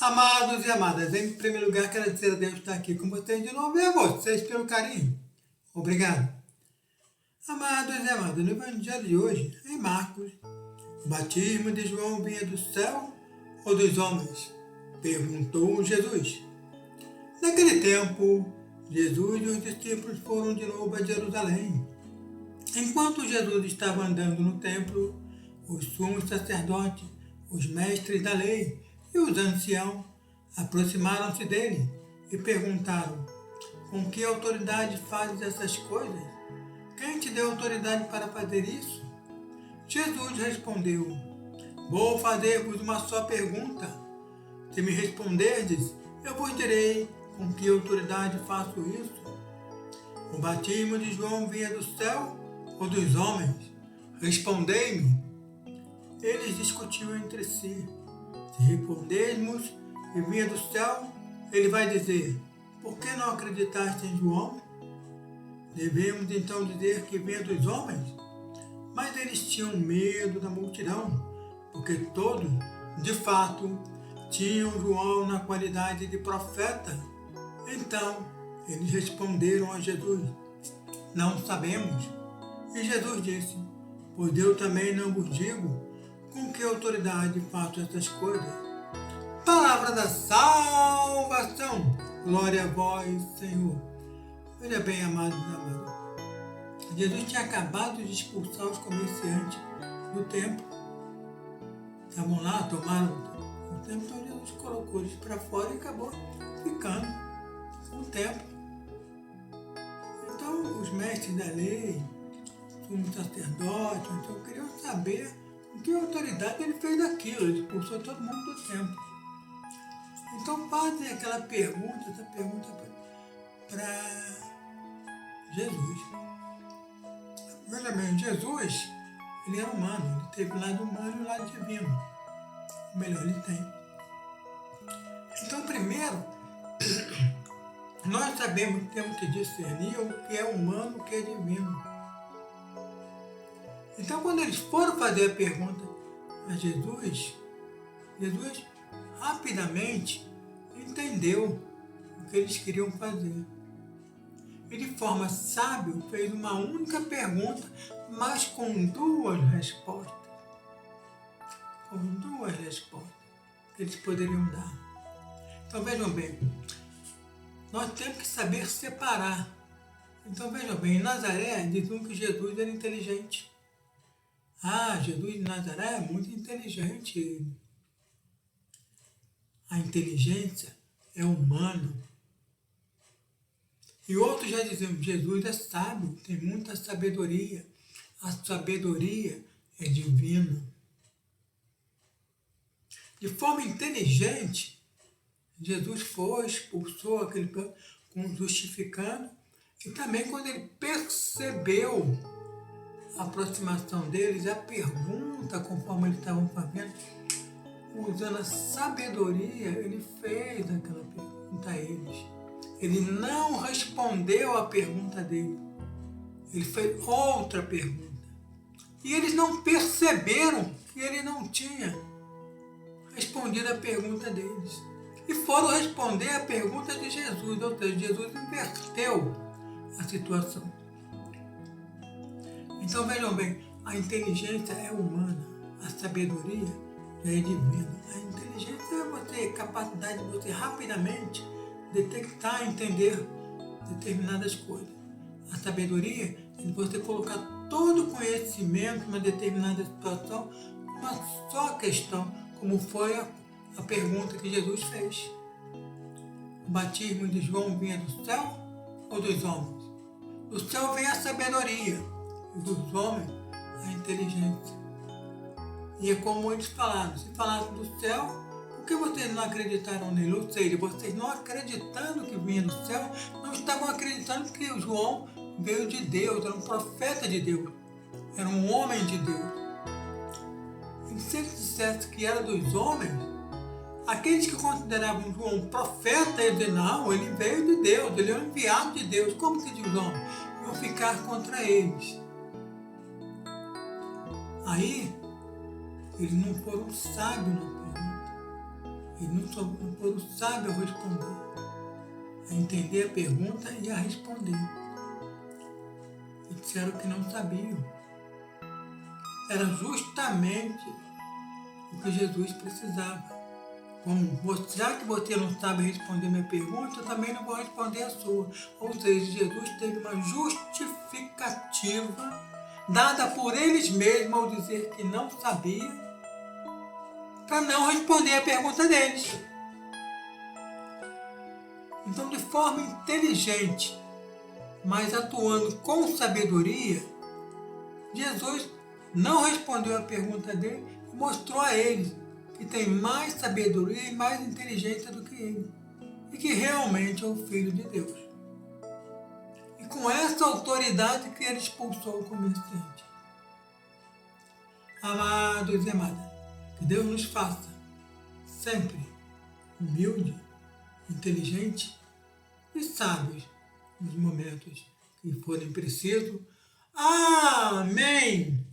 Amados e amadas, em primeiro lugar quero dizer a Deus que está aqui com vocês de novo e a vocês pelo carinho. Obrigado. Amados e amadas, no Evangelho de hoje, em Marcos, o batismo de João vinha do céu ou dos homens? Perguntou Jesus. Naquele tempo, Jesus e os discípulos foram de novo a Jerusalém. Enquanto Jesus estava andando no templo, os sumos sacerdotes, os mestres da lei e os anciãos aproximaram-se dele e perguntaram: com que autoridade fazes essas coisas? Quem te deu autoridade para fazer isso? Jesus respondeu: vou fazer-vos uma só pergunta. Se me responderdes, eu vos direi com que autoridade faço isso. O batismo de João vinha do céu ou dos homens? Respondei-me. Eles discutiam entre si. Se respondermos que vinha do céu, ele vai dizer: por que não acreditaste em João? Devemos então dizer que vinha dos homens? Mas eles tinham medo da multidão, porque todos, de fato, tinham João na qualidade de profeta. Então, eles responderam a Jesus: não sabemos. E Jesus disse: pois eu também não vos digo com que autoridade faço essas coisas. Palavra da salvação. Glória a vós, Senhor. Veja bem, amados e amadas. Jesus tinha acabado de expulsar os comerciantes do templo. Estavam lá, tomaram o templo, então Jesus colocou eles para fora e acabou ficando no templo. Então, os mestres da lei, os sacerdotes, então queriam saber com que autoridade ele fez aquilo. Ele expulsou todo mundo do templo. Então fazem essa pergunta para Jesus. Veja bem, Jesus, ele era humano, ele teve o lado humano e o lado divino. Ou melhor, ele tem. Então, primeiro, nós sabemos que temos que discernir o que é humano e o que é divino. Então, quando eles foram fazer a pergunta a Jesus, Jesus rapidamente entendeu o que eles queriam fazer. E de forma sábia fez uma única pergunta, mas com duas respostas. Com duas respostas que eles poderiam dar. Então vejam bem, nós temos que saber separar. Então vejam bem, em Nazaré diziam que Jesus era inteligente. Jesus de Nazaré é muito inteligente. A inteligência é humana. E outros já diziam: Jesus é sábio, tem muita sabedoria. A sabedoria é divina. De forma inteligente, Jesus foi, expulsou aquele povo, justificando. E também quando ele percebeu a aproximação deles, a pergunta, conforme eles estavam fazendo, usando a sabedoria, ele fez aquela pergunta a eles. Ele não respondeu à pergunta dele. Ele fez outra pergunta. E eles não perceberam que ele não tinha respondido a pergunta deles. E foram responder a pergunta de Jesus. Ou seja, Jesus inverteu a situação. Então vejam bem, a inteligência é humana, a sabedoria é divina. A inteligência é a capacidade de você rapidamente detectar e entender determinadas coisas. A sabedoria é de você colocar todo o conhecimento numa determinada situação, uma só questão, como foi a pergunta que Jesus fez. O batismo de João vinha do céu ou dos homens? Do céu vem a sabedoria, e dos homens a inteligência. E é como eles falaram: se falassem do céu, por que vocês não acreditaram nele? Ou seja, vocês não acreditando que vinha do céu, não estavam acreditando que o João veio de Deus, era um profeta de Deus, era um homem de Deus. E se eles dissessem que era dos homens, aqueles que consideravam João profeta, eles diziam: não, ele veio de Deus, ele é um enviado de Deus. Como que os homens iam ficar contra eles? Aí, eles não foram sábios na pergunta. Eles não foram sábios a responder, a entender a pergunta e a responder. E disseram que não sabiam. Era justamente o que Jesus precisava. Como já que você não sabe responder minha pergunta, eu também não vou responder a sua. Ou seja, Jesus teve uma justificativa dada por eles mesmos ao dizer que não sabia, para não responder a pergunta deles. Então, de forma inteligente, mas atuando com sabedoria, Jesus não respondeu a pergunta dele e mostrou a eles que tem mais sabedoria e mais inteligência do que ele, e que realmente é o Filho de Deus. E com essa autoridade que ele expulsou o comerciante. Amados e amadas, que Deus nos faça sempre humilde, inteligente e sábios nos momentos que forem precisos. Amém!